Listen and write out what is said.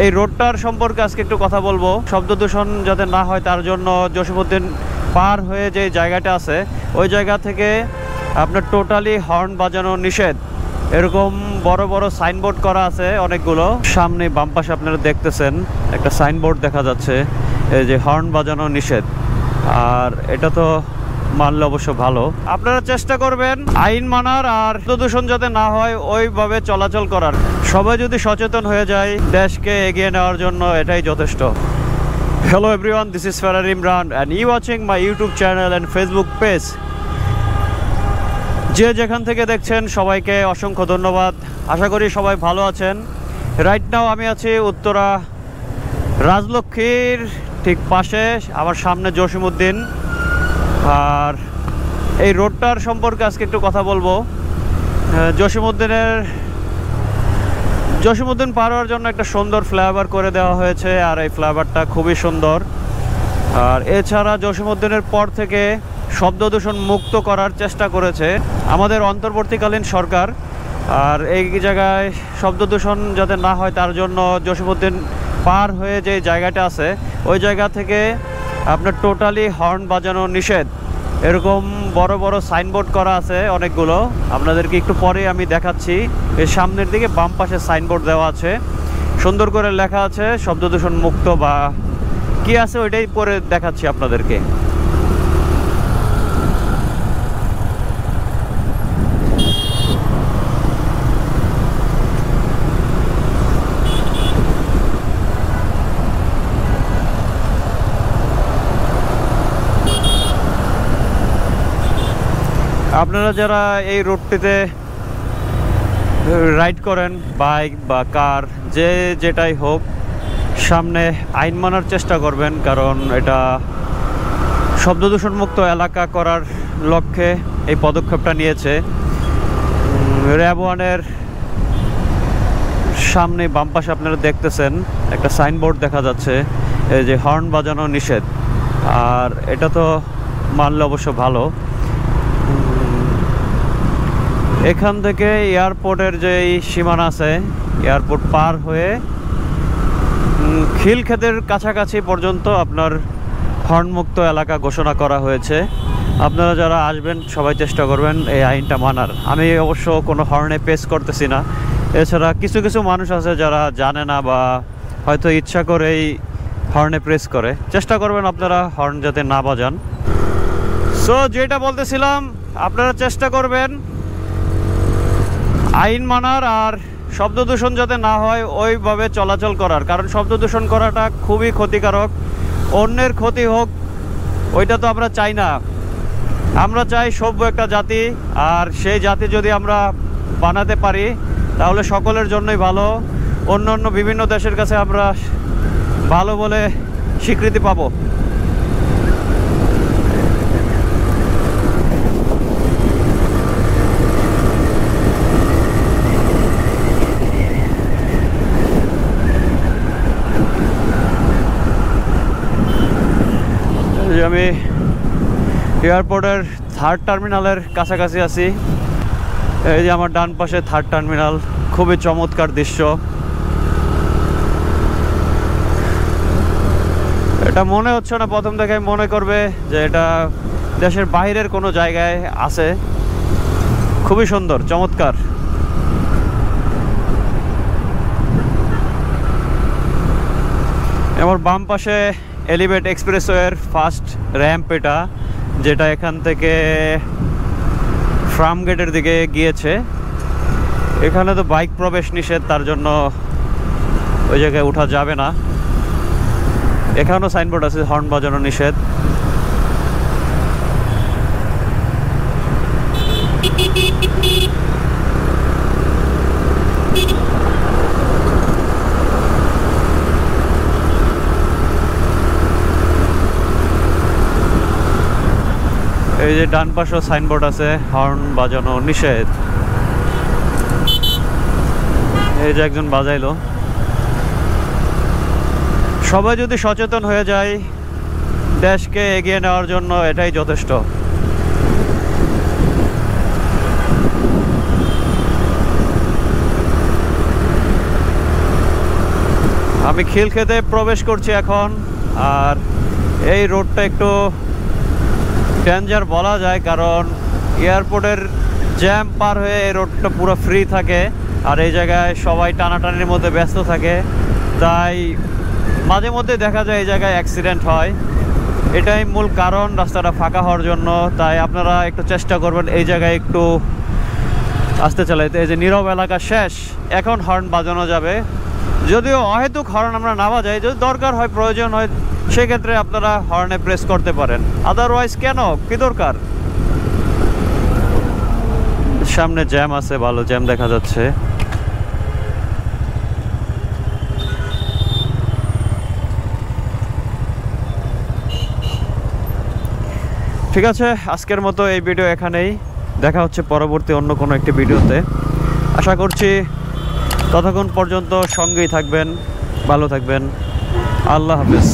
এই রোডটার সম্পর্কে আজকে একটু কথা বলবো। শব্দ দূষণ যাতে না হয় তার জন্য জসীমউদ্দিন পার হয়ে যে জায়গাটা আছে ওই জায়গা থেকে আপনার টোটালি হর্ন বাজানো নিষেধ, এরকম বড় বড় সাইনবোর্ড করা আছে অনেকগুলো। সামনে বাম পাশে আপনারা দেখতেছেন একটা সাইনবোর্ড দেখা যাচ্ছে, এই যে হর্ন বাজানো নিষেধ। আর এটা তো মানলে অবশ্য ভালো। আপনারা চেষ্টা করবেন আইন মানার আর দূষণ যাতে না হয় ওইভাবে চলাচল করার। সবাই যদি সচেতন হয়ে যায় দেশকে এগিয়ে নেওয়ার জন্য এটাই যথেষ্ট। Hello everyone, this is Ferrari Imran and you watching my YouTube channel and Facebook page. যে যেখান থেকে দেখছেন সবাইকে অসংখ্য ধন্যবাদ। আশা করি সবাই ভালো আছেন। রাইট নাও আমি আছি উত্তরা রাজলক্ষ্মীর ঠিক পাশে, আমার সামনে জসীমউদ্দিন। আর এই রোডটার সম্পর্কে আজকে একটু কথা বলবো। জসীমউদ্দিন পার হওয়ার জন্য একটা সুন্দর ফ্লাইওভার করে দেওয়া হয়েছে, আর এই ফ্লাইওভারটা খুবই সুন্দর। আর এছাড়া জসীমউদ্দিনের পর থেকে শব্দ দূষণ মুক্ত করার চেষ্টা করেছে আমাদের অন্তর্বর্তীকালীন সরকার। আর এই জায়গায় শব্দ দূষণ যাতে না হয় তার জন্য জসীমউদ্দিন পার হয়ে যে জায়গাটা আছে ওই জায়গা থেকে আপনার টোটালি হর্ন বাজানো নিষেধ, এরকম বড় বড় সাইনবোর্ড করা আছে অনেকগুলো। আপনাদেরকে একটু পরে আমি দেখাচ্ছি। এর সামনের দিকে বাম পাশে সাইনবোর্ড দেওয়া আছে, সুন্দর করে লেখা আছে শব্দ দূষণ মুক্ত বা কি আছে ওইটাই পরে দেখাচ্ছি আপনাদেরকে। আপনারা যারা এই রোডটিতে রাইড করেন, বাইক বা কার যে যেটাই হোক, সামনে আইন মানার চেষ্টা করবেন, কারণ এটা শব্দ দূষণমুক্ত এলাকা করার লক্ষ্যে এই পদক্ষেপটা নিয়েছে। র্যাব ওয়ানের সামনে বাম পাশে আপনারা দেখতেছেন একটা সাইনবোর্ড দেখা যাচ্ছে, এই যে হর্ন বাজানো নিষেধ। আর এটা তো মানলে অবশ্য ভালো। এখান থেকে এয়ারপোর্টের যে সীমানা আছে, এয়ারপোর্ট পার হয়ে খিলক্ষেতের কাছাকাছি পর্যন্ত আপনার হর্নমুক্ত এলাকা ঘোষণা করা হয়েছে। আপনারা যারা আসবেন সবাই চেষ্টা করবেন এই আইনটা মানার। আমি অবশ্য কোনো হর্নে পেস করতেছি না। এছাড়া কিছু কিছু মানুষ আছে যারা জানে না বা হয়তো ইচ্ছা করেই হর্নে প্রেস করে। চেষ্টা করবেন আপনারা হর্ন যাতে না বাজান। সো যেটা বলতেছিলাম, আপনারা চেষ্টা করবেন আইন মানার আর শব্দ দূষণ যাতে না হয় ওইভাবে চলাচল করার, কারণ শব্দ দূষণ করাটা খুবই ক্ষতিকারক। অন্যের ক্ষতি হোক ওইটা তো আমরা চাই না। আমরা চাই সভ্য একটা জাতি, আর সেই জাতি যদি আমরা বানাতে পারি তাহলে সকলের জন্যই ভালো। অন্য বিভিন্ন দেশের কাছে আমরা ভালো বলে স্বীকৃতি পাবো। আমি এয়ারপোর্টের থার্ড টার্মিনালের কাছাকাছি আছি। এই যে আমার ডান পাশে থার্ড টার্মিনাল, খুবই চমৎকার দৃশ্য। এটা মনে হচ্ছে না, প্রথম থেকে মনে করবে যে এটা দেশের বাইরের কোনো জায়গায় আছে। খুবই সুন্দর, চমৎকার। আমার বাম পাশে এলিভেট এক্সপ্রেসওয়ের ফার্স্ট র্যাম্প, এটা যেটা এখান থেকে ফার্ম গেটের দিকে গিয়েছে। এখানে তো বাইক প্রবেশ নিষেধ, তার জন্য ওই জায়গায় ওঠা যাবে না। এখানেও সাইনবোর্ড আছে হর্ন বাজানো নিষেধ। এই যে ডান পাশেও সাইনবোর্ড আছে হর্ন বাজানো নিষেধ। এই যে একজন বাজাইলো। সবাই যদি সচেতন হয়ে যায় দেশকে এগিয়ে নেওয়ার জন্য এটাই যথেষ্ট। আমি খিলক্ষেতে প্রবেশ করছি এখন। আর এই রোডটা একটু ডেঞ্জার বলা যায়, কারণ এয়ারপোর্টের জ্যাম পার হয়ে এই রোডটা পুরো ফ্রি থাকে। আর এই জায়গায় সবাই টানাটানির মধ্যে ব্যস্ত থাকে, তাই মাঝে মধ্যে দেখা যায় এই জায়গায় অ্যাক্সিডেন্ট হয়। এটাই মূল কারণ রাস্তাটা ফাঁকা হওয়ার জন্য। তাই আপনারা একটু চেষ্টা করবেন এই জায়গায় একটু আস্তে চালাইতে। এই যে নীরব এলাকা শেষ, এখন হর্ন বাজানো যাবে। যদিও অহেতুক হর্ন আমরা না বাজাই, যদি দরকার হয় প্রয়োজন হয় সেক্ষেত্রে আপনারা হর্নে প্রেস করতে পারেন, আদারওয়াইজ কেন, কি দরকার। সামনে জ্যাম আছে, ভালো জ্যাম দেখা যাচ্ছে। ঠিক আছে, আজকের মতো এই ভিডিও এখানেই। দেখা হচ্ছে পরবর্তী অন্য কোনো একটি ভিডিওতে। আশা করছি ততক্ষণ পর্যন্ত সঙ্গেই থাকবেন, ভালো থাকবেন। আল্লাহ হাফেজ।